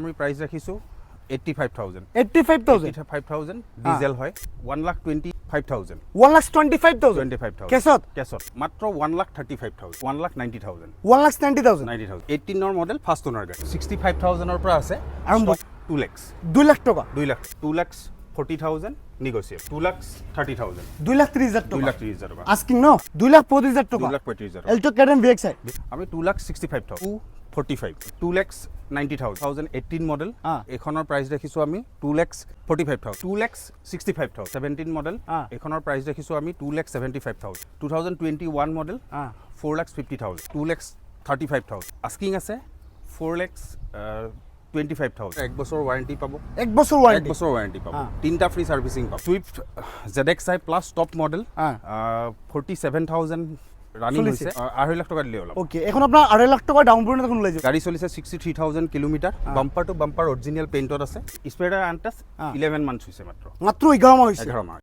আমি price রাখিছো 85000 85000 diesel হয় 1,25,000 1,25,000 কেছত কেছত মাত্ৰ 1,35,000 1,90,000 1,90,000 90,000 18 ৰ মডেল ফাৰ্ষ্ট ওনাৰ গাড়ী 65,000 ৰ পৰা আছে আৰম্ভ 2 লাখ 2 লাখ টাকা 2 লাখ 40,000 negotiable 2 লাখ 30,000 2,30,000 2 টাকা লাখ 30,000 টাকা আস্কিং নো 2,35,000 টাকা 2 লাখ 35,000 এলটো ক্যাডেন ভিএক্সআই আমি 2 লাখ 65,000 245 2 লাখ 90,000 2018 মডেল এখনৰ প্ৰাইস ৰাখিছো আমি 2 লাখ 45,000 2 লাখ 65,000 17 মডেল এখনৰ প্ৰাইস ৰাখিছো আমি 2 লাখ 75,000 2021 মডেল 4 লাখ 50,000 2 লাখ 35,000 আস্কিং আছে 4 লাখ 25,000 এক বছৰ ওয়াৰেন্টি পাবো এক বছৰ ওয়ারেন্টি পাবো তিনটা ফ্রি সার্ভিসিং পাবো Swift ZXi plus top model 47,000 running হইছে 2.5 লাখ টাকা দিলে হলো ওকে এখন আপনার 2.5 লাখ টাকা ডাউন পেমেন্ট এখন লৈ যাব গাড়ি চলিছে 63,000 kilometre bumper to bumper original পেইন্টত আছে স্পেয়ার আনটাস 11 মান্থ হইছে মাত্র 11 মাহ হইছে 11 মাহ